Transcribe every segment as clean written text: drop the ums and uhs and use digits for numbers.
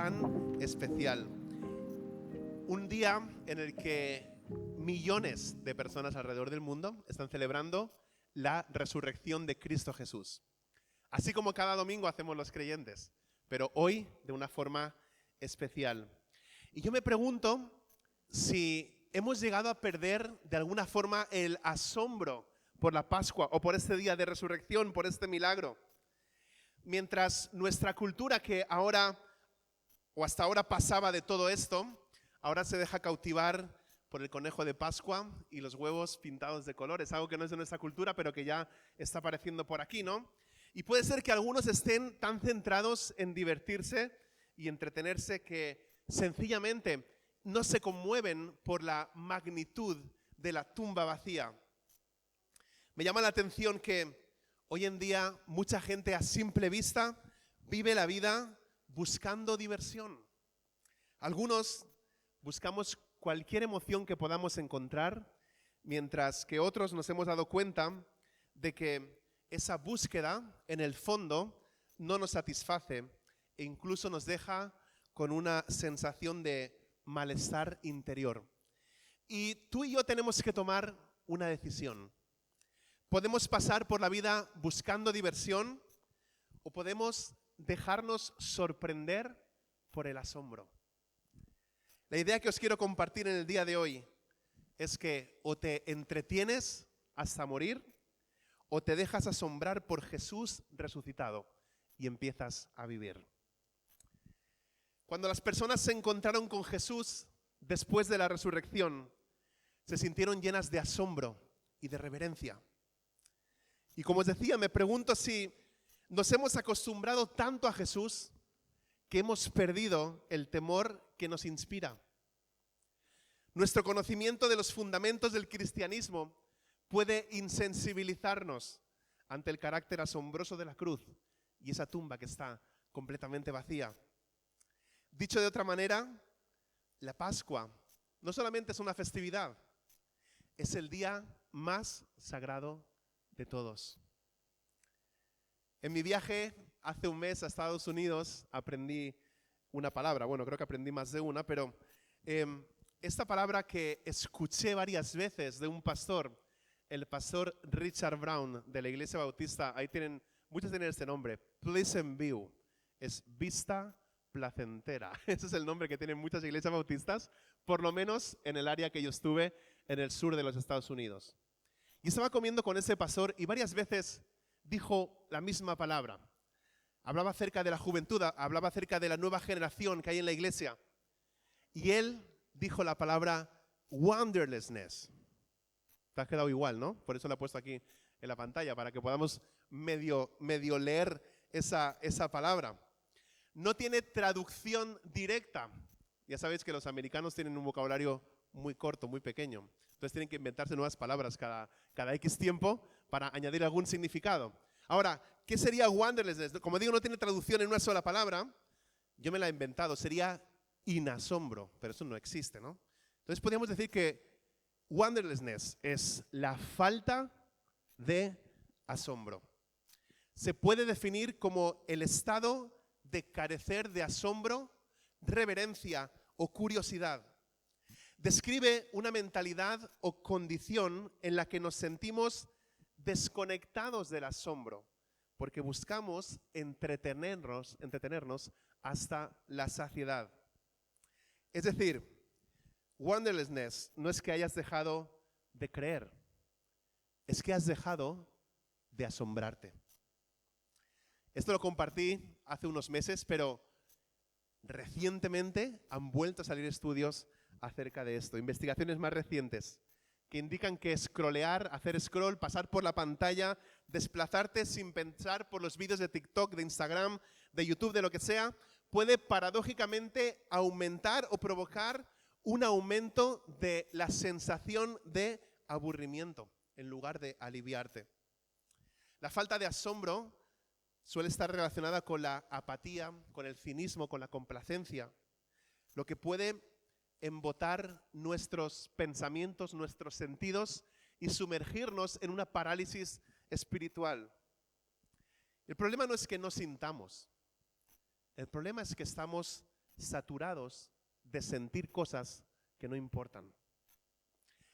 tan especial. Un día en el que millones de personas alrededor del mundo están celebrando la resurrección de Cristo Jesús. Así como cada domingo hacemos los creyentes, pero hoy de una forma especial. Y yo me pregunto si hemos llegado a perder de alguna forma el asombro por la Pascua o por este día de resurrección, por este milagro. Mientras nuestra cultura, que ahora o hasta ahora pasaba de todo esto, ahora se deja cautivar por el conejo de Pascua y los huevos pintados de colores, algo que no es de nuestra cultura, pero que ya está apareciendo por aquí, ¿no? Y puede ser que algunos estén tan centrados en divertirse y entretenerse que sencillamente no se conmueven por la magnitud de la tumba vacía. Me llama la atención que hoy en día mucha gente a simple vista vive la vida buscando diversión. Algunos buscamos cualquier emoción que podamos encontrar, mientras que otros nos hemos dado cuenta de que esa búsqueda en el fondo no nos satisface e incluso nos deja con una sensación de malestar interior. Y tú y yo tenemos que tomar una decisión. Podemos pasar por la vida buscando diversión o podemos dejarnos sorprender por el asombro. La idea que os quiero compartir en el día de hoy es que o te entretienes hasta morir o te dejas asombrar por Jesús resucitado y empiezas a vivir. Cuando las personas se encontraron con Jesús después de la resurrección, se sintieron llenas de asombro y de reverencia. Y como os decía, me pregunto si nos hemos acostumbrado tanto a Jesús que hemos perdido el temor que nos inspira. Nuestro conocimiento de los fundamentos del cristianismo puede insensibilizarnos ante el carácter asombroso de la cruz y esa tumba que está completamente vacía. Dicho de otra manera, la Pascua no solamente es una festividad, es el día más sagrado de todos. En mi viaje hace un mes a Estados Unidos aprendí una palabra, bueno, creo que aprendí más de una, pero esta palabra que escuché varias veces de un pastor, el pastor Richard Brown de la Iglesia Bautista, ahí tienen, muchos tienen este nombre, Pleasant View, es vista placentera. Ese es el nombre que tienen muchas iglesias bautistas, por lo menos en el área que yo estuve en el sur de los Estados Unidos. Y estaba comiendo con ese pastor y varias veces dijo la misma palabra. Hablaba acerca de la juventud, hablaba acerca de la nueva generación que hay en la iglesia. Y él dijo la palabra wonderlessness. Te has quedado igual, ¿no? Por eso la he puesto aquí en la pantalla, para que podamos medio leer esa palabra. No tiene traducción directa. Ya sabéis que los americanos tienen un vocabulario muy corto, muy pequeño. Entonces tienen que inventarse nuevas palabras cada X tiempo para añadir algún significado. Ahora, ¿qué sería wonderlessness? Como digo, no tiene traducción en una sola palabra. Yo me la he inventado. Sería inasombro, pero eso no existe, ¿no? Entonces podríamos decir que wonderlessness es la falta de asombro. Se puede definir como el estado de carecer de asombro, reverencia o curiosidad. Describe una mentalidad o condición en la que nos sentimos desconectados del asombro, porque buscamos entretenernos hasta la saciedad. Es decir, wonderlessness no es que hayas dejado de creer, es que has dejado de asombrarte. Esto lo compartí hace unos meses, pero recientemente han vuelto a salir estudios acerca de esto, investigaciones más recientes que indican que scrollear, hacer scroll, pasar por la pantalla, desplazarte sin pensar por los vídeos de TikTok, de Instagram, de YouTube, de lo que sea, puede paradójicamente aumentar o provocar un aumento de la sensación de aburrimiento en lugar de aliviarte. La falta de asombro suele estar relacionada con la apatía, con el cinismo, con la complacencia, lo que puede embotar nuestros pensamientos, nuestros sentidos y sumergirnos en una parálisis espiritual. El problema no es que no sintamos, el problema es que estamos saturados de sentir cosas que no importan.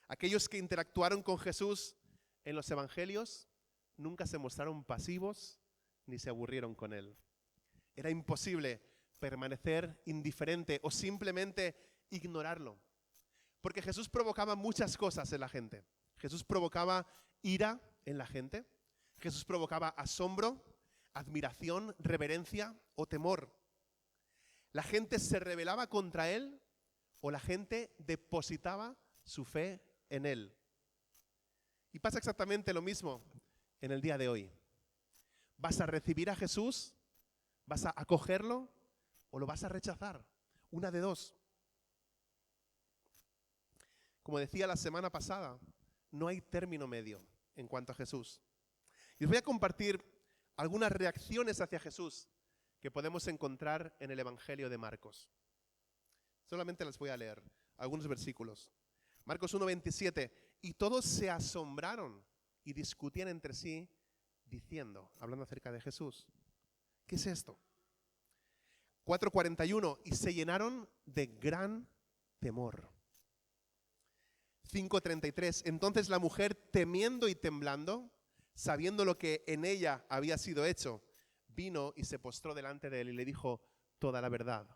Aquellos que interactuaron con Jesús en los evangelios nunca se mostraron pasivos ni se aburrieron con él. Era imposible permanecer indiferente o simplemente ignorarlo. Porque Jesús provocaba muchas cosas en la gente. Jesús provocaba ira en la gente. Jesús provocaba asombro, admiración, reverencia o temor. La gente se rebelaba contra él o la gente depositaba su fe en él. Y pasa exactamente lo mismo en el día de hoy. ¿Vas a recibir a Jesús? ¿Vas a acogerlo? ¿O lo vas a rechazar? Una de dos. Como decía la semana pasada, no hay término medio en cuanto a Jesús. Y os voy a compartir algunas reacciones hacia Jesús que podemos encontrar en el Evangelio de Marcos. Solamente les voy a leer algunos versículos. Marcos 1:27. Y todos se asombraron y discutían entre sí diciendo, hablando acerca de Jesús, ¿qué es esto? 4:41. Y se llenaron de gran temor. 5:33. Entonces la mujer, temiendo y temblando, sabiendo lo que en ella había sido hecho, vino y se postró delante de él y le dijo toda la verdad.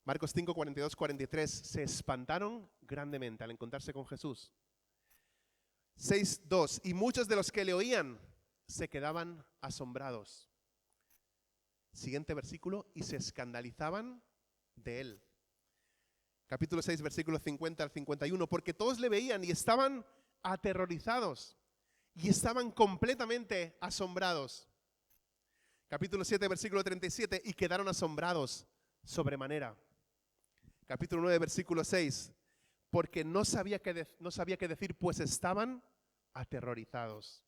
Marcos 5:42-43. Se espantaron grandemente al encontrarse con Jesús. 6:2. Y muchos de los que le oían se quedaban asombrados. Siguiente versículo. Y se escandalizaban de él. Capítulo 6, versículos 50 al 51. Porque todos le veían y estaban aterrorizados. Y estaban completamente asombrados. Capítulo 7, versículo 37. Y quedaron asombrados sobremanera. Capítulo 9, versículo 6. Porque no sabía qué decir, pues estaban aterrorizados.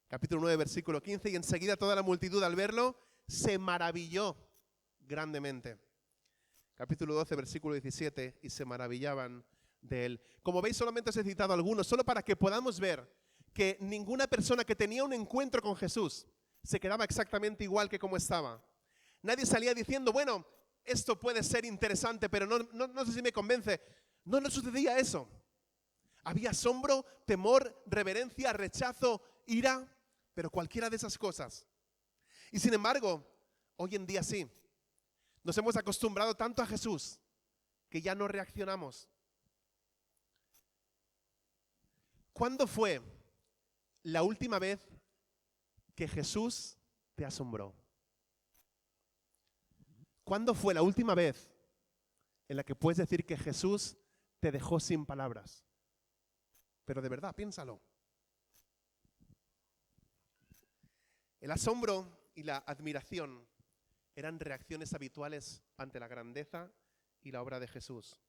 Capítulo 9, versículo 15. Y enseguida toda la multitud al verlo se maravilló grandemente. Capítulo 12, versículo 17. Y se maravillaban de él. Como veis, solamente os he citado algunos, solo para que podamos ver que ninguna persona que tenía un encuentro con Jesús se quedaba exactamente igual que como estaba. Nadie salía diciendo, bueno, esto puede ser interesante, pero no sé si me convence. No sucedía eso. Había asombro, temor, reverencia, rechazo, ira, pero cualquiera de esas cosas. Y sin embargo, hoy en día sí. Nos hemos acostumbrado tanto a Jesús que ya no reaccionamos. ¿Cuándo fue la última vez que Jesús te asombró? ¿Cuándo fue la última vez en la que puedes decir que Jesús te dejó sin palabras? Pero de verdad, piénsalo. El asombro y la admiración eran reacciones habituales ante la grandeza y la obra de Jesús.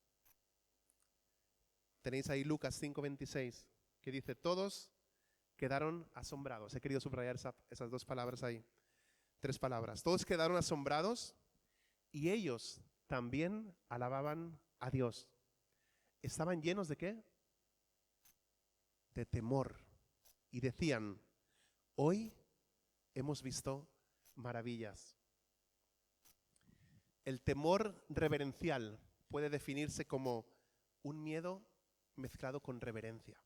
Tenéis ahí Lucas 5:26, que dice, todos quedaron asombrados. He querido subrayar esas dos palabras ahí. 3 palabras. Todos quedaron asombrados y ellos también alababan a Dios. ¿Estaban llenos de qué? De temor. Y decían, hoy hemos visto maravillas. El temor reverencial puede definirse como un miedo mezclado con reverencia.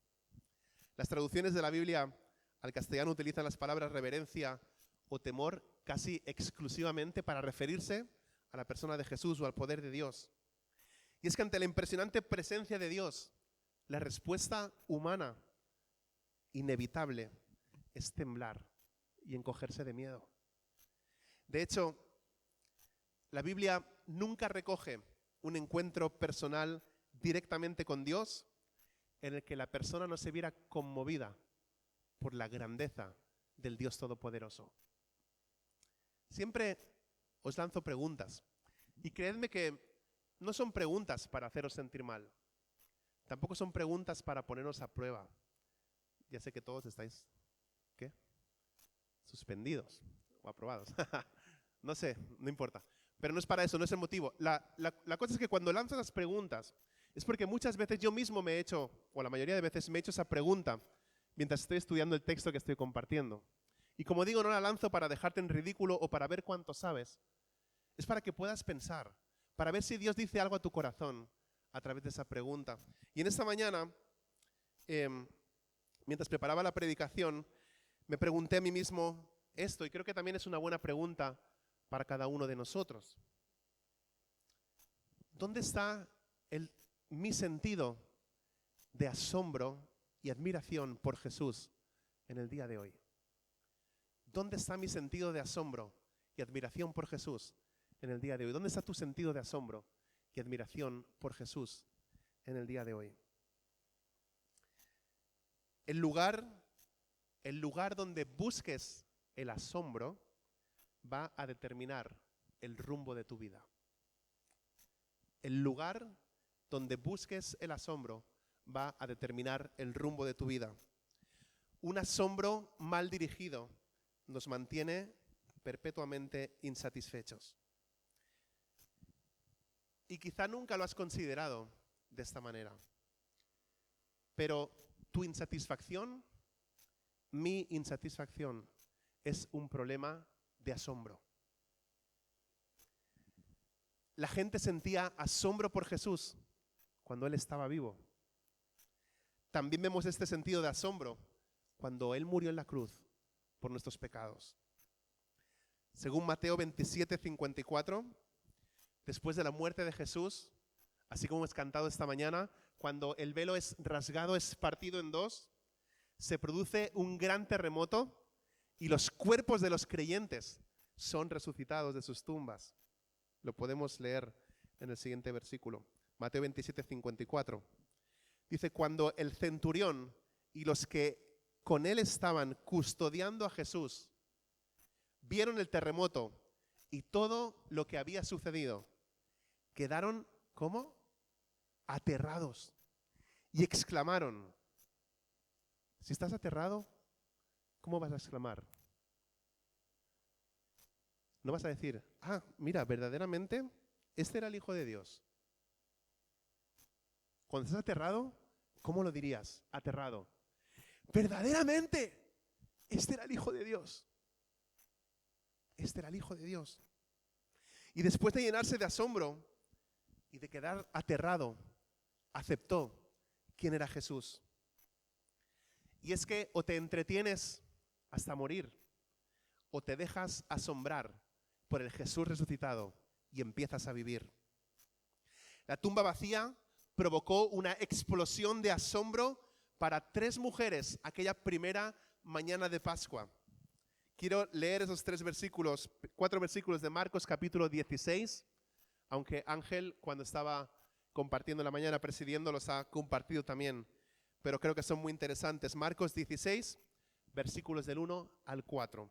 Las traducciones de la Biblia al castellano utilizan las palabras reverencia o temor casi exclusivamente para referirse a la persona de Jesús o al poder de Dios. Y es que ante la impresionante presencia de Dios, la respuesta humana inevitable es temblar y encogerse de miedo. De hecho, la Biblia nunca recoge un encuentro personal directamente con Dios en el que la persona no se viera conmovida por la grandeza del Dios Todopoderoso. Siempre os lanzo preguntas y creedme que no son preguntas para haceros sentir mal. Tampoco son preguntas para ponernos a prueba. Ya sé que todos estáis, ¿qué? Suspendidos o aprobados. No sé, no importa. Pero no es para eso, no es el motivo. La cosa es que cuando lanzo esas preguntas es porque muchas veces yo mismo me he hecho, o la mayoría de veces me he hecho esa pregunta mientras estoy estudiando el texto que estoy compartiendo. Y como digo, no la lanzo para dejarte en ridículo o para ver cuánto sabes. Es para que puedas pensar, para ver si Dios dice algo a tu corazón a través de esa pregunta. Y en esta mañana, mientras preparaba la predicación, me pregunté a mí mismo esto, y creo que también es una buena pregunta para cada uno de nosotros. ¿Dónde está mi sentido de asombro y admiración por Jesús en el día de hoy? ¿Dónde está mi sentido de asombro y admiración por Jesús en el día de hoy? ¿Dónde está tu sentido de asombro y admiración por Jesús en el día de hoy? El lugar donde busques el asombro va a determinar el rumbo de tu vida. El lugar donde busques el asombro va a determinar el rumbo de tu vida. Un asombro mal dirigido nos mantiene perpetuamente insatisfechos. Y quizá nunca lo has considerado de esta manera. Pero tu insatisfacción, mi insatisfacción, es un problema de asombro. La gente sentía asombro por Jesús cuando Él estaba vivo. También vemos este sentido de asombro cuando Él murió en la cruz por nuestros pecados. Según Mateo 27:54, después de la muerte de Jesús, así como es cantado esta mañana, cuando el velo es rasgado, es partido en dos, se produce un gran terremoto y los cuerpos de los creyentes son resucitados de sus tumbas. Lo podemos leer en el siguiente versículo, Mateo 27:54. Dice, cuando el centurión y los que con él estaban custodiando a Jesús vieron el terremoto y todo lo que había sucedido, quedaron, ¿cómo? Aterrados y exclamaron. Si estás aterrado, ¿cómo vas a exclamar? No vas a decir, mira, verdaderamente, este era el Hijo de Dios. Cuando estás aterrado, ¿cómo lo dirías? Aterrado. Verdaderamente, este era el Hijo de Dios. Este era el Hijo de Dios. Y después de llenarse de asombro y de quedar aterrado, aceptó quién era Jesús. Y es que o te entretienes hasta morir, o te dejas asombrar por el Jesús resucitado y empiezas a vivir. La tumba vacía provocó una explosión de asombro para 3 mujeres aquella primera mañana de Pascua. Quiero leer esos 4 versículos de Marcos capítulo 16, aunque Ángel cuando estaba compartiendo en la mañana, presidiendo, los ha compartido también, pero creo que son muy interesantes. Marcos 16, versículos del 1 al 4.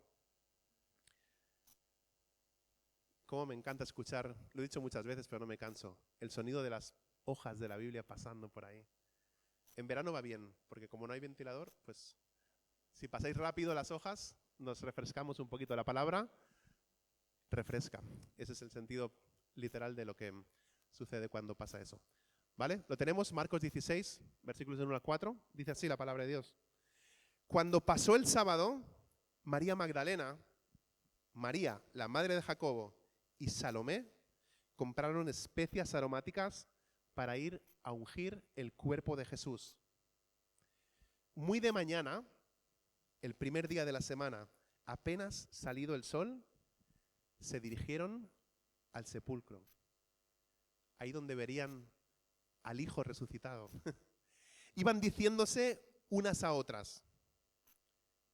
Cómo me encanta escuchar, lo he dicho muchas veces, pero no me canso, el sonido de las hojas de la Biblia pasando por ahí. En verano va bien, porque como no hay ventilador, pues si pasáis rápido las hojas, nos refrescamos un poquito. La palabra refresca. Ese es el sentido literal de lo que sucede cuando pasa eso. ¿Vale? Lo tenemos, Marcos 16, versículos del 1 al 4. Dice así la palabra de Dios. Cuando pasó el sábado, María Magdalena, María, la madre de Jacobo, y Salomé compraron especias aromáticas para ir a ungir el cuerpo de Jesús. Muy de mañana, el primer día de la semana, apenas salido el sol, se dirigieron al sepulcro, ahí donde verían al Hijo resucitado. Iban diciéndose unas a otras,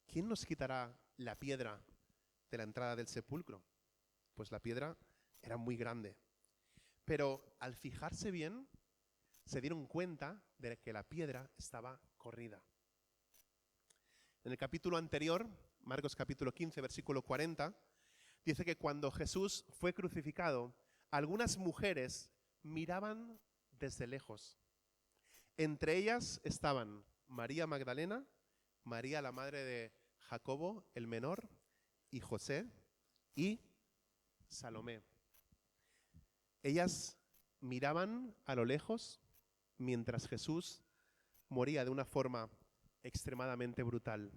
¿quién nos quitará la piedra de la entrada del sepulcro? Pues la piedra era muy grande. Pero al fijarse bien, se dieron cuenta de que la piedra estaba corrida. En el capítulo anterior, Marcos capítulo 15, versículo 40, dice que cuando Jesús fue crucificado, algunas mujeres miraban desde lejos. Entre ellas estaban María Magdalena, María la madre de Jacobo, el menor, y José, y Salomé. Ellas miraban a lo lejos mientras Jesús moría de una forma extremadamente brutal.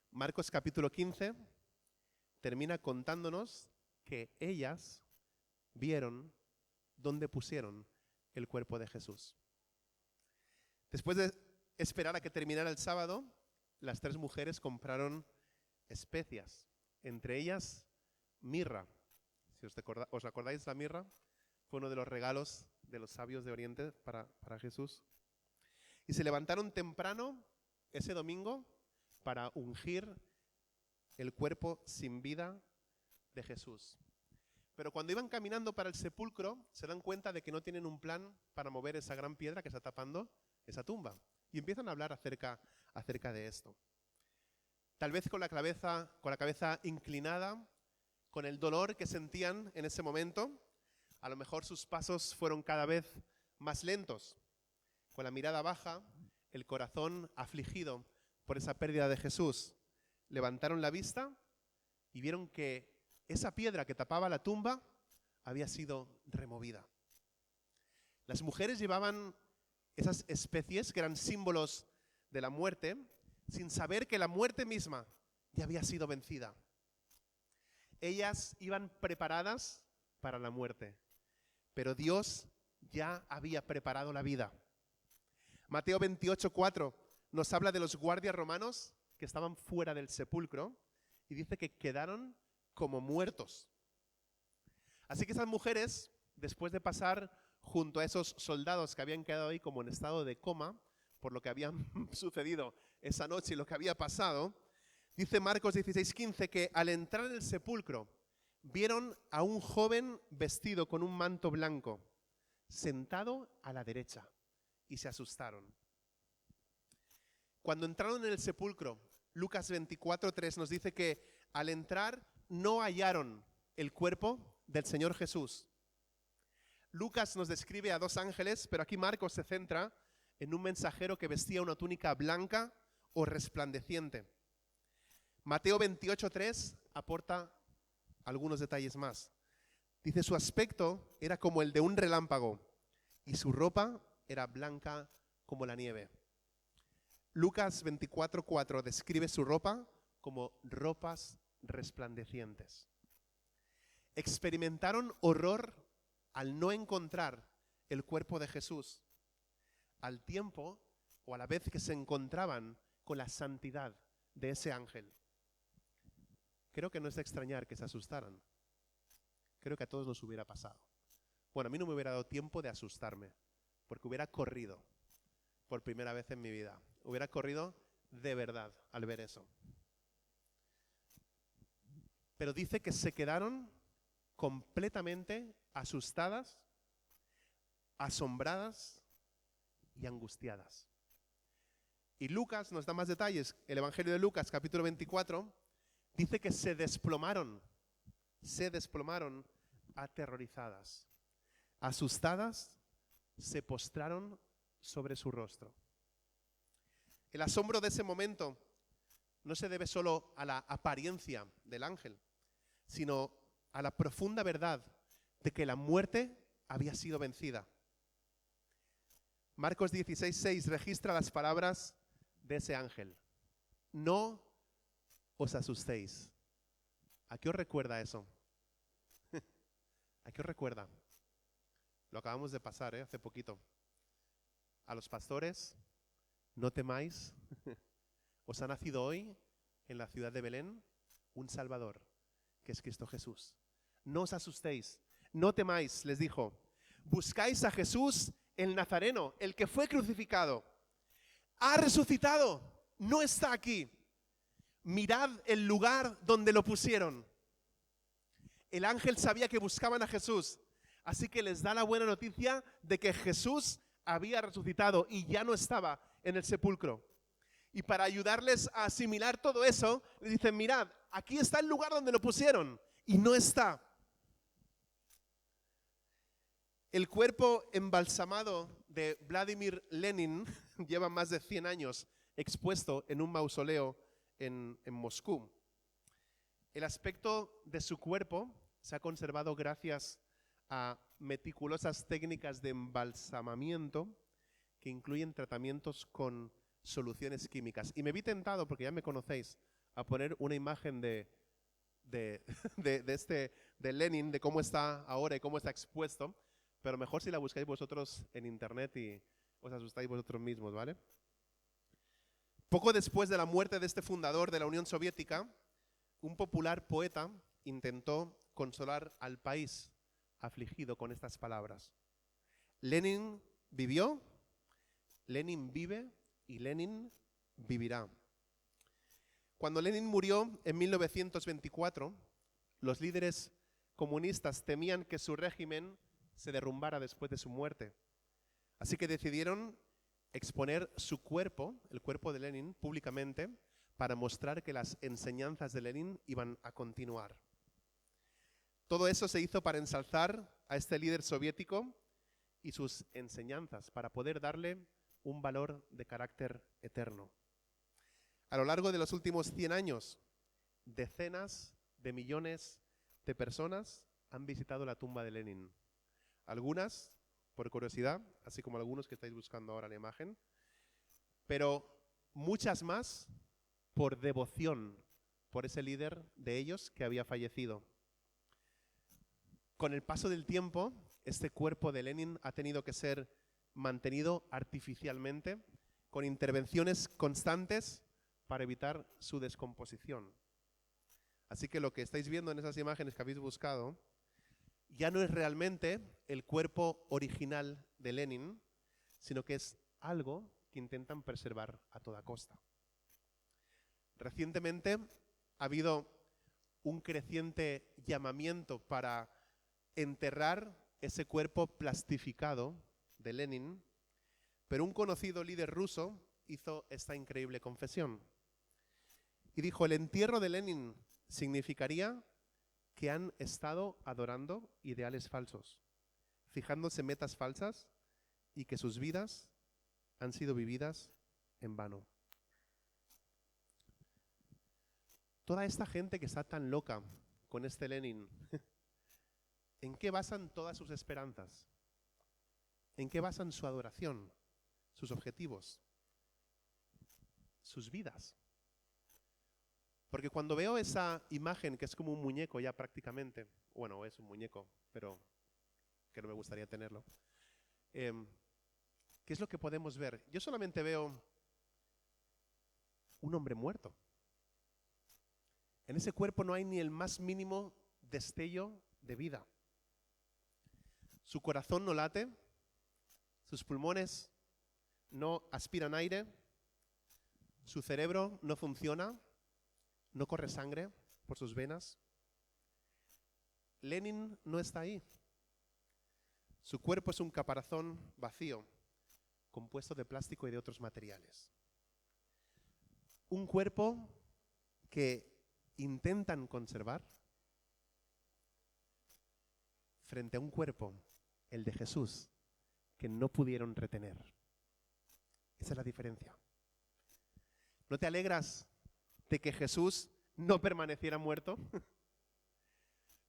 Marcos capítulo 15 termina contándonos que ellas vieron dónde pusieron el cuerpo de Jesús. Después de esperar a que terminara el sábado, las 3 mujeres compraron especias, entre ellas mirra. Si os acordáis, la mirra fue uno de los regalos de los sabios de Oriente para Jesús. Y se levantaron temprano ese domingo para ungir el cuerpo sin vida de Jesús. Pero cuando iban caminando para el sepulcro, se dan cuenta de que no tienen un plan para mover esa gran piedra que está tapando esa tumba. Y empiezan a hablar acerca de esto. Tal vez con la cabeza inclinada, con el dolor que sentían en ese momento, a lo mejor sus pasos fueron cada vez más lentos. Con la mirada baja, el corazón afligido por esa pérdida de Jesús, levantaron la vista y vieron que esa piedra que tapaba la tumba había sido removida. Las mujeres llevaban esas especies que eran símbolos de la muerte, sin saber que la muerte misma ya había sido vencida. Ellas iban preparadas para la muerte, pero Dios ya había preparado la vida. Mateo 28:4 nos habla de los guardias romanos que estaban fuera del sepulcro y dice que quedaron como muertos. Así que esas mujeres, después de pasar junto a esos soldados que habían quedado ahí como en estado de coma, por lo que había sucedido esa noche y lo que había pasado, dice Marcos 16:15 que al entrar en el sepulcro vieron a un joven vestido con un manto blanco, sentado a la derecha, y se asustaron. Cuando entraron en el sepulcro, Lucas 24:3 nos dice que al entrar no hallaron el cuerpo del Señor Jesús. Lucas nos describe a 2 ángeles, pero aquí Marcos se centra en un mensajero que vestía una túnica blanca o resplandeciente. Mateo 28:3 aporta algunos detalles más. Dice, su aspecto era como el de un relámpago y su ropa era blanca como la nieve. Lucas 24:4 describe su ropa como ropas resplandecientes. Experimentaron horror al no encontrar el cuerpo de Jesús, al tiempo o a la vez que se encontraban con la santidad de ese ángel. Creo que no es de extrañar que se asustaran. Creo que a todos nos hubiera pasado. Bueno, a mí no me hubiera dado tiempo de asustarme, porque hubiera corrido por primera vez en mi vida. Hubiera corrido de verdad al ver eso. Pero dice que se quedaron completamente asustadas, asombradas y angustiadas. Y Lucas nos da más detalles. El Evangelio de Lucas, capítulo 24, dice que se desplomaron aterrorizadas. Asustadas, se postraron sobre su rostro. El asombro de ese momento no se debe solo a la apariencia del ángel, sino a la profunda verdad de que la muerte había sido vencida. Marcos 16:6 registra las palabras de ese ángel. No os asustéis. ¿A qué os recuerda eso? ¿A qué os recuerda? Lo acabamos de pasar, hace poquito. A los pastores, no temáis. Os ha nacido hoy en la ciudad de Belén un Salvador, que es Cristo Jesús. No os asustéis, no temáis, les dijo. Buscáis a Jesús el Nazareno, el que fue crucificado. Ha resucitado, no está aquí. Mirad el lugar donde lo pusieron. El ángel sabía que buscaban a Jesús, así que les da la buena noticia de que Jesús había resucitado y ya no estaba en el sepulcro. Y para ayudarles a asimilar todo eso, les dicen, mirad, aquí está el lugar donde lo pusieron y no está. El cuerpo embalsamado de Vladimir Lenin lleva más de 100 años expuesto en un mausoleo en Moscú. El aspecto de su cuerpo se ha conservado gracias a meticulosas técnicas de embalsamamiento que incluyen tratamientos con soluciones químicas. Y me vi tentado, porque ya me conocéis, a poner una imagen de de, de Lenin, de cómo está ahora y cómo está expuesto, pero mejor si la buscáis vosotros en internet y os asustáis vosotros mismos, ¿vale? Poco después de la muerte de este fundador de la Unión Soviética, un popular poeta intentó consolar al país afligido con estas palabras: Lenin vivió, Lenin vive y Lenin vivirá. Cuando Lenin murió en 1924, los líderes comunistas temían que su régimen se derrumbara después de su muerte. Así que decidieron exponer su cuerpo, el cuerpo de Lenin, públicamente para mostrar que las enseñanzas de Lenin iban a continuar. Todo eso se hizo para ensalzar a este líder soviético y sus enseñanzas, para poder darle un valor de carácter eterno. A lo largo de los últimos 100 años, decenas de millones de personas han visitado la tumba de Lenin. Algunas por curiosidad, así como algunos que estáis buscando ahora la imagen, pero muchas más por devoción por ese líder de ellos que había fallecido. Con el paso del tiempo, este cuerpo de Lenin ha tenido que ser mantenido artificialmente, con intervenciones constantes para evitar su descomposición. Así que lo que estáis viendo en esas imágenes que habéis buscado ya no es realmente el cuerpo original de Lenin, sino que es algo que intentan preservar a toda costa. Recientemente ha habido un creciente llamamiento para enterrar ese cuerpo plastificado de Lenin, pero un conocido líder ruso hizo esta increíble confesión. Y dijo: el entierro de Lenin significaría que han estado adorando ideales falsos, fijándose metas falsas y que sus vidas han sido vividas en vano. Toda esta gente que está tan loca con este Lenin, ¿en qué basan todas sus esperanzas? ¿En qué basan su adoración, sus objetivos, sus vidas? Porque cuando veo esa imagen, que es como un muñeco ya prácticamente, bueno, es un muñeco, pero que no me gustaría tenerlo, ¿qué es lo que podemos ver? Yo solamente veo un hombre muerto. En ese cuerpo no hay ni el más mínimo destello de vida. Su corazón no late, sus pulmones no aspiran aire, su cerebro no funciona, no corre sangre por sus venas. Lenin no está ahí. Su cuerpo es un caparazón vacío, compuesto de plástico y de otros materiales. Un cuerpo que intentan conservar frente a un cuerpo, el de Jesús, que no pudieron retener. Esa es la diferencia. ¿No te alegras de que Jesús no permaneciera muerto?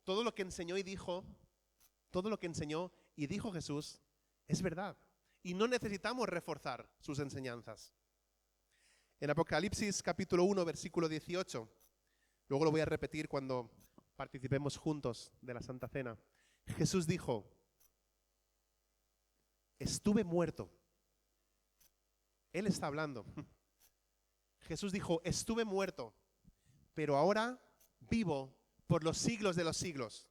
Todo lo que enseñó y dijo, todo lo que enseñó y dijo Jesús es verdad. Y no necesitamos reforzar sus enseñanzas. En Apocalipsis capítulo 1, versículo 18, luego lo voy a repetir cuando participemos juntos de la Santa Cena. Jesús dijo: estuve muerto. Él está hablando. Jesús dijo: estuve muerto, pero ahora vivo por los siglos de los siglos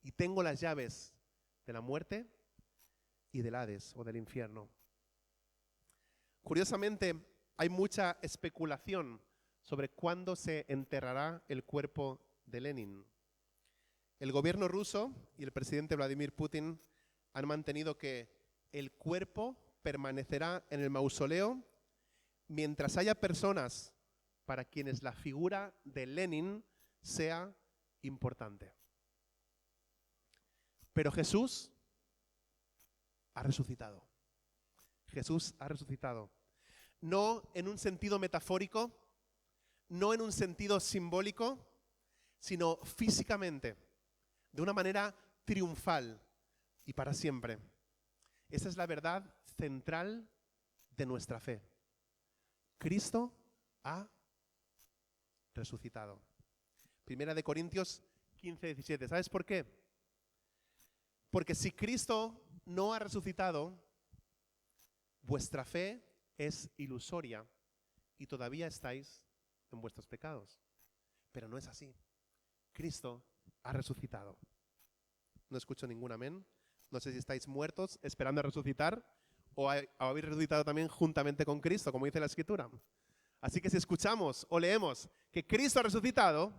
y tengo las llaves de la muerte y del Hades o del infierno. Curiosamente, hay mucha especulación sobre cuándo se enterrará el cuerpo de Lenin. El gobierno ruso y el presidente Vladimir Putin han mantenido que el cuerpo permanecerá en el mausoleo mientras haya personas para quienes la figura de Lenin sea importante. Pero Jesús ha resucitado. Jesús ha resucitado. No en un sentido metafórico, no en un sentido simbólico, sino físicamente, de una manera triunfal y para siempre. Esa es la verdad central de nuestra fe. Cristo ha resucitado. Primera de Corintios 15, 17. ¿Sabes por qué? Porque si Cristo no ha resucitado, vuestra fe es ilusoria y todavía estáis en vuestros pecados. Pero no es así. Cristo ha resucitado. No escucho ningún amén. No sé si estáis muertos esperando a resucitar o habéis resucitado también juntamente con Cristo, como dice la Escritura. Así que si escuchamos o leemos que Cristo ha resucitado,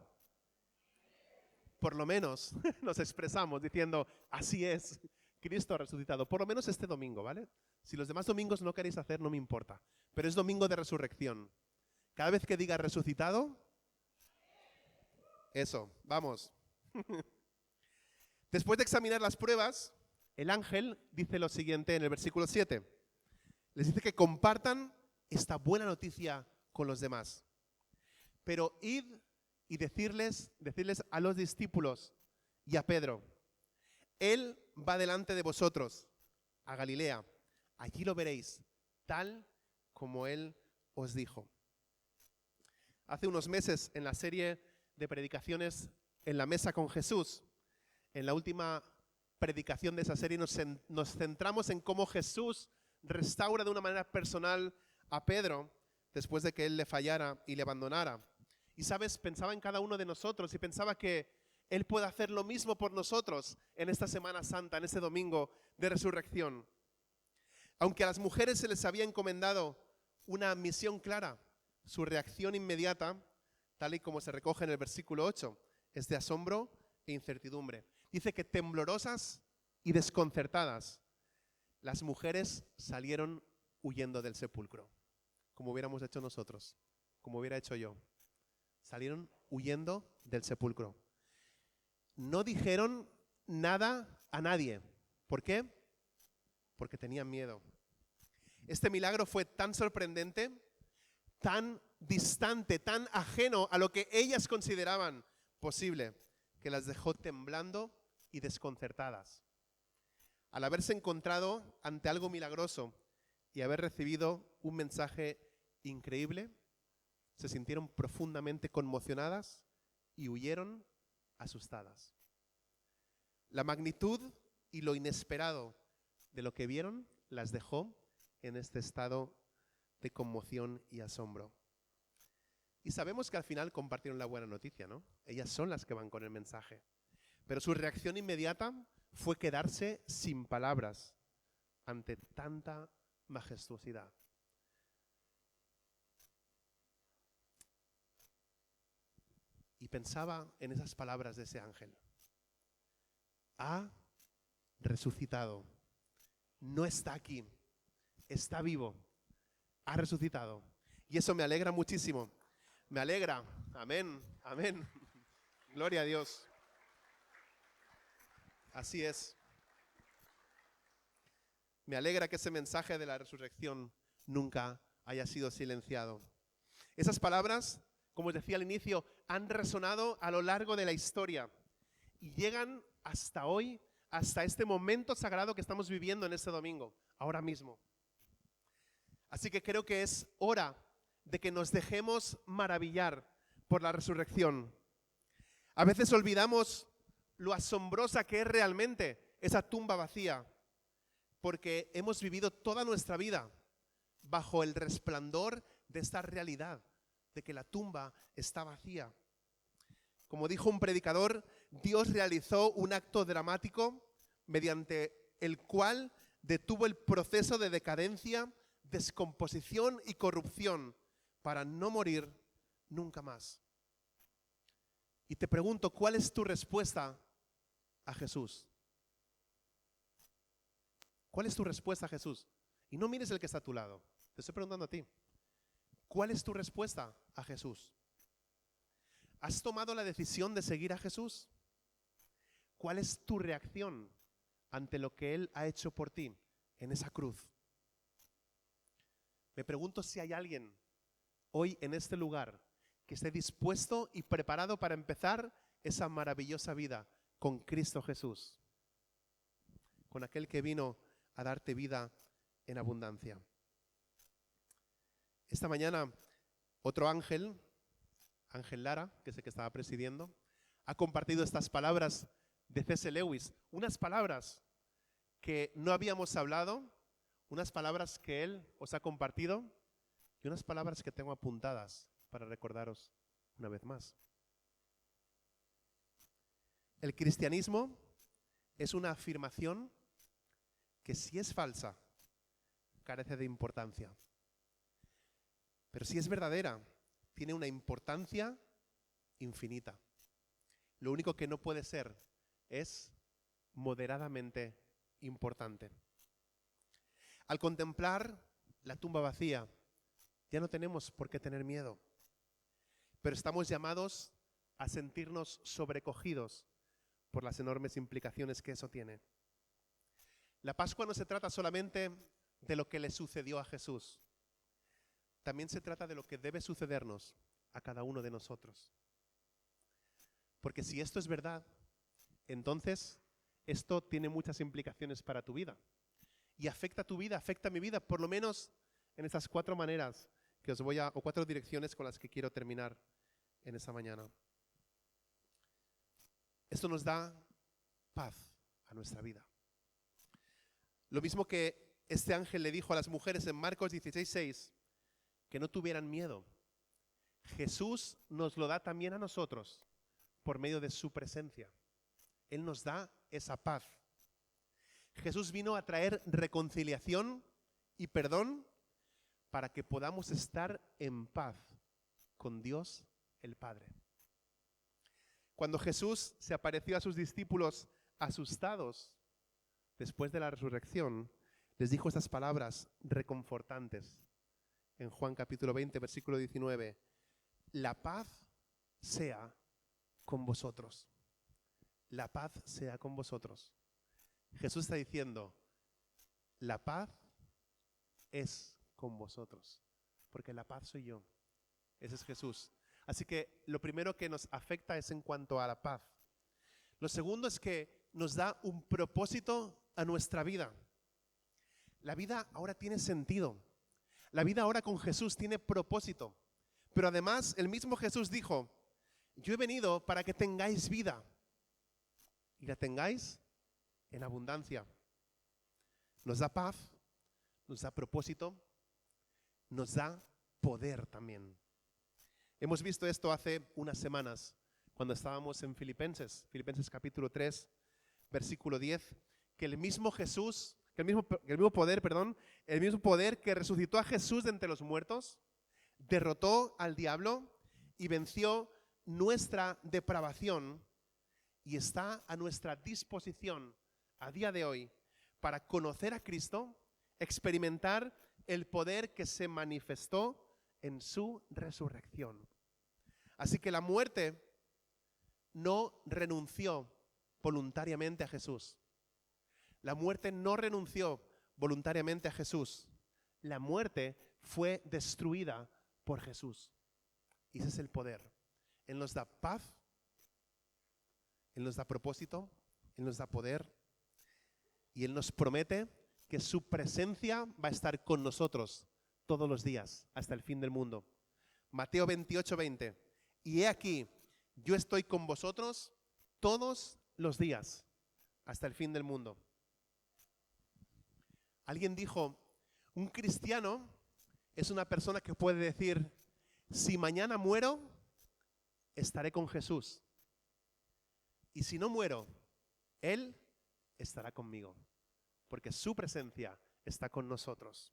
por lo menos nos expresamos diciendo, así es, Cristo ha resucitado. Por lo menos este domingo, ¿vale? Si los demás domingos no queréis hacer, no me importa. Pero es domingo de resurrección. Cada vez que diga resucitado, eso, vamos. Después de examinar las pruebas, el ángel dice lo siguiente en el versículo 7. Les dice que compartan esta buena noticia con los demás. Pero id y decirles a los discípulos y a Pedro, Él va delante de vosotros a Galilea. Allí lo veréis, tal como Él os dijo. Hace unos meses, en la serie de predicaciones En la mesa con Jesús, en la última predicación de esa serie nos centramos en cómo Jesús restaura de una manera personal a Pedro después de que él le fallara y le abandonara. Y sabes, pensaba en cada uno de nosotros y pensaba que Él puede hacer lo mismo por nosotros en esta Semana Santa, en este domingo de resurrección. Aunque a las mujeres se les había encomendado una misión clara, su reacción inmediata, tal y como se recoge en el versículo 8, es de asombro e incertidumbre. Dice que temblorosas y desconcertadas, las mujeres salieron huyendo del sepulcro, como hubiéramos hecho nosotros, como hubiera hecho yo. Salieron huyendo del sepulcro. No dijeron nada a nadie. ¿Por qué? Porque tenían miedo. Este milagro fue tan sorprendente, tan distante, tan ajeno a lo que ellas consideraban posible, que las dejó temblando y desconcertadas. Al haberse encontrado ante algo milagroso y haber recibido un mensaje increíble, se sintieron profundamente conmocionadas y huyeron asustadas. La magnitud y lo inesperado de lo que vieron las dejó en este estado de conmoción y asombro. Y sabemos que al final compartieron la buena noticia, ¿no? Ellas son las que van con el mensaje. Pero su reacción inmediata fue quedarse sin palabras ante tanta majestuosidad. Y pensaba en esas palabras de ese ángel. Ha resucitado. No está aquí. Está vivo. Ha resucitado. Y eso me alegra muchísimo. Me alegra. Amén. Amén. Gloria a Dios. Así es. Me alegra que ese mensaje de la resurrección nunca haya sido silenciado. Esas palabras, como os decía al inicio, han resonado a lo largo de la historia y llegan hasta hoy, hasta este momento sagrado que estamos viviendo en este domingo, ahora mismo. Así que creo que es hora de que nos dejemos maravillar por la resurrección. A veces olvidamos lo asombrosa que es realmente esa tumba vacía, porque hemos vivido toda nuestra vida bajo el resplandor de esta realidad, de que la tumba está vacía. Como dijo un predicador, Dios realizó un acto dramático mediante el cual detuvo el proceso de decadencia, descomposición y corrupción para no morir nunca más. Y te pregunto, ¿cuál es tu respuesta a Jesús? ¿Cuál es tu respuesta a Jesús? Y no mires el que está a tu lado, te estoy preguntando a ti. ¿Cuál es tu respuesta a Jesús? ¿Has tomado la decisión de seguir a Jesús? ¿Cuál es tu reacción ante lo que Él ha hecho por ti en esa cruz? Me pregunto si hay alguien hoy en este lugar que esté dispuesto y preparado para empezar esa maravillosa vida con Cristo Jesús, con aquel que vino a darte vida en abundancia. Esta mañana otro ángel Ángel Lara, que es el que estaba presidiendo, ha compartido estas palabras de C.S. Lewis, unas palabras que no habíamos hablado, unas palabras que él os ha compartido y unas palabras que tengo apuntadas para recordaros una vez más. El cristianismo es una afirmación que, si es falsa, carece de importancia. Pero si es verdadera, tiene una importancia infinita. Lo único que no puede ser es moderadamente importante. Al contemplar la tumba vacía, ya no tenemos por qué tener miedo, pero estamos llamados a sentirnos sobrecogidos por las enormes implicaciones que eso tiene. La Pascua no se trata solamente de lo que le sucedió a Jesús, también se trata de lo que debe sucedernos a cada uno de nosotros. Porque si esto es verdad, entonces esto tiene muchas implicaciones para tu vida. Y afecta tu vida, afecta mi vida, por lo menos en estas 4 maneras que o 4 direcciones con las que quiero terminar en esta mañana. Esto nos da paz a nuestra vida. Lo mismo que este ángel le dijo a las mujeres en Marcos 16:6, que no tuvieran miedo. Jesús nos lo da también a nosotros por medio de su presencia. Él nos da esa paz. Jesús vino a traer reconciliación y perdón para que podamos estar en paz con Dios el Padre. Cuando Jesús se apareció a sus discípulos asustados después de la resurrección, les dijo estas palabras reconfortantes. En Juan capítulo 20, versículo 19, la paz sea con vosotros. La paz sea con vosotros. Jesús está diciendo, la paz es con vosotros, porque la paz soy yo. Ese es Jesús. Así que lo primero que nos afecta es en cuanto a la paz. Lo segundo es que nos da un propósito a nuestra vida. La vida ahora tiene sentido. La vida ahora con Jesús tiene propósito. Pero además el mismo Jesús dijo, yo he venido para que tengáis vida y la tengáis en abundancia. Nos da paz, nos da propósito, nos da poder también. Hemos visto esto hace unas semanas cuando estábamos en Filipenses capítulo 3, versículo 10, que el mismo Jesús, el mismo poder que resucitó a Jesús de entre los muertos, derrotó al diablo y venció nuestra depravación y está a nuestra disposición a día de hoy para conocer a Cristo, experimentar el poder que se manifestó en su resurrección. Así que la muerte no renunció voluntariamente a Jesús. La muerte no renunció voluntariamente a Jesús. La muerte fue destruida por Jesús. Y ese es el poder. Él nos da paz, Él nos da propósito, Él nos da poder y Él nos promete que su presencia va a estar con nosotros todos los días hasta el fin del mundo. Mateo 28:20. Y he aquí, yo estoy con vosotros todos los días hasta el fin del mundo. Alguien dijo, un cristiano es una persona que puede decir, si mañana muero, estaré con Jesús. Y si no muero, Él estará conmigo, porque su presencia está con nosotros.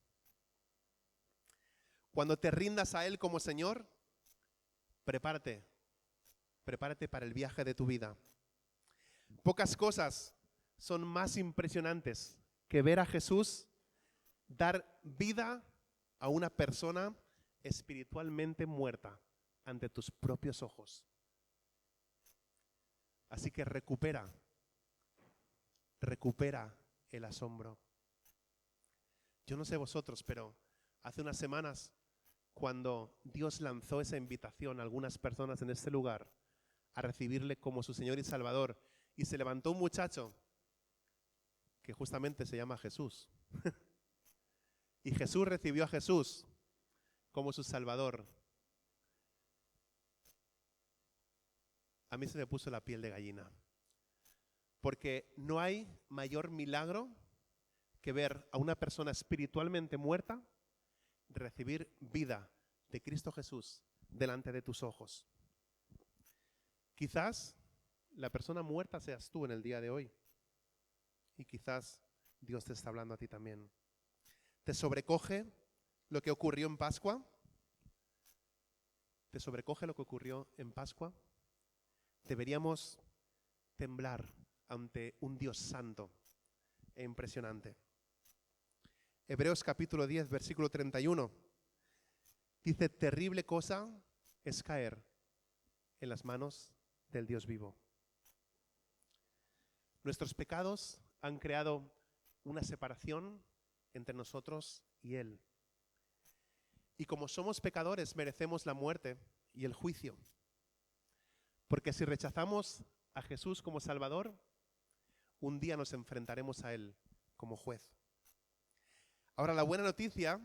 Cuando te rindas a Él como Señor, prepárate para el viaje de tu vida. Pocas cosas son más impresionantes que ver a Jesús dar vida a una persona espiritualmente muerta ante tus propios ojos. Así que recupera el asombro. Yo no sé vosotros, pero hace unas semanas, cuando Dios lanzó esa invitación a algunas personas en este lugar a recibirle como su Señor y Salvador, y se levantó un muchacho que justamente se llama Jesús. Y Jesús recibió a Jesús como su Salvador. a mí se me puso la piel de gallina. Porque no hay mayor milagro que ver a una persona espiritualmente muerta recibir vida de Cristo Jesús delante de tus ojos. Quizás la persona muerta seas tú en el día de hoy. Y quizás Dios te está hablando a ti también. ¿Te sobrecoge lo que ocurrió en Pascua? ¿Te sobrecoge lo que ocurrió en Pascua? Deberíamos temblar ante un Dios santo e impresionante. Hebreos capítulo 10, versículo 31. Dice, terrible cosa es caer en las manos del Dios vivo. Nuestros pecados han creado una separación entre nosotros y Él. Y como somos pecadores, merecemos la muerte y el juicio. Porque si rechazamos a Jesús como Salvador, un día nos enfrentaremos a Él como juez. Ahora, la buena noticia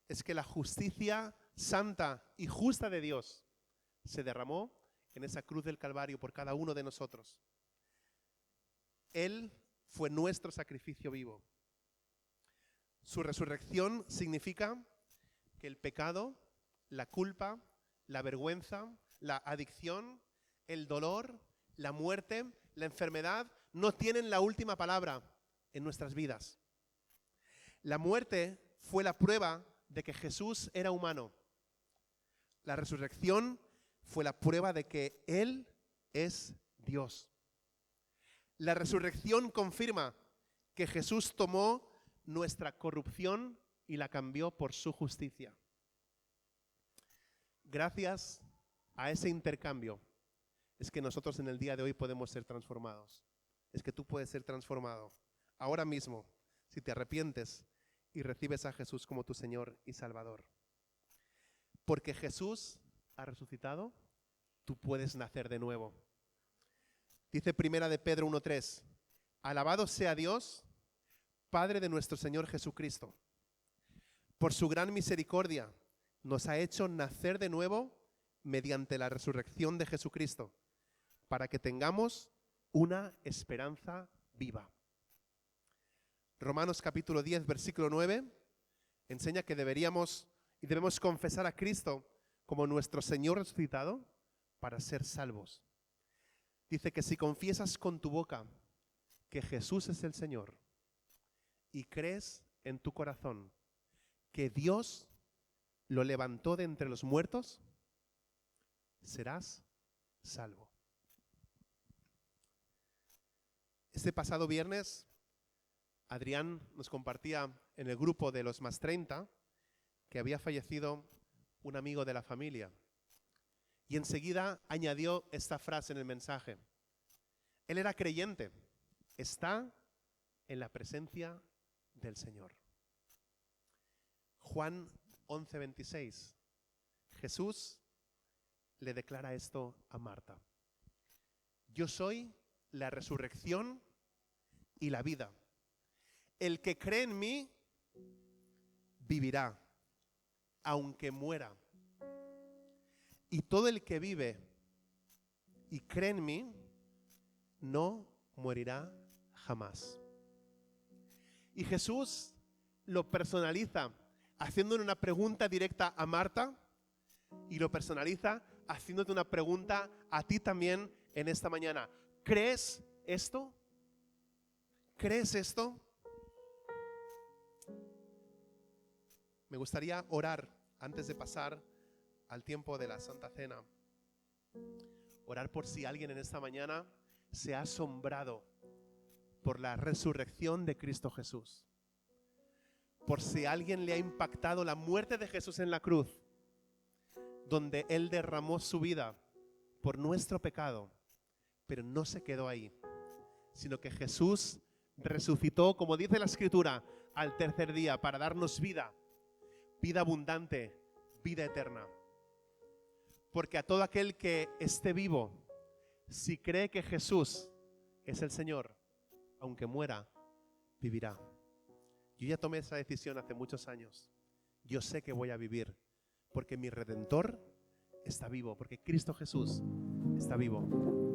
es que la justicia santa y justa de Dios se derramó en esa cruz del Calvario por cada uno de nosotros. Él fue nuestro sacrificio vivo. Su resurrección significa que el pecado, la culpa, la vergüenza, la adicción, el dolor, la muerte, la enfermedad no tienen la última palabra en nuestras vidas. La muerte fue la prueba de que Jesús era humano. La resurrección fue la prueba de que Él es Dios. La resurrección confirma que Jesús tomó nuestra corrupción y la cambió por su justicia. Gracias a ese intercambio es que nosotros en el día de hoy podemos ser transformados. Es que tú puedes ser transformado ahora mismo si te arrepientes y recibes a Jesús como tu Señor y Salvador. Porque Jesús ha resucitado, tú puedes nacer de nuevo. Dice Primera de Pedro 1:3, alabado sea Dios, Padre de nuestro Señor Jesucristo. Por su gran misericordia nos ha hecho nacer de nuevo mediante la resurrección de Jesucristo, para que tengamos una esperanza viva. Romanos capítulo 10, versículo 9, enseña que debemos confesar a Cristo como nuestro Señor resucitado para ser salvos. Dice que si confiesas con tu boca que Jesús es el Señor y crees en tu corazón que Dios lo levantó de entre los muertos, serás salvo. Este pasado viernes, Adrián nos compartía en el grupo de los más 30 que había fallecido un amigo de la familia. Y enseguida añadió esta frase en el mensaje. Él era creyente, está en la presencia del Señor. Juan 11:26. Jesús le declara esto a Marta. Yo soy la resurrección y la vida. El que cree en mí vivirá, aunque muera. Y todo el que vive y cree en mí no morirá jamás. Y Jesús lo personaliza haciéndole una pregunta directa a Marta y lo personaliza haciéndote una pregunta a ti también en esta mañana. ¿Crees esto? ¿Crees esto? Me gustaría orar antes de pasar al tiempo de la Santa Cena. Orar por si alguien en esta mañana se ha asombrado por la resurrección de Cristo Jesús. Por si a alguien le ha impactado la muerte de Jesús en la cruz, donde Él derramó su vida por nuestro pecado, pero no se quedó ahí, sino que Jesús resucitó, como dice la Escritura, al tercer día para darnos vida, vida abundante, vida eterna. Porque a todo aquel que esté vivo, si cree que Jesús es el Señor, aunque muera, vivirá. Yo ya tomé esa decisión hace muchos años. Yo sé que voy a vivir, porque mi Redentor está vivo, porque Cristo Jesús está vivo.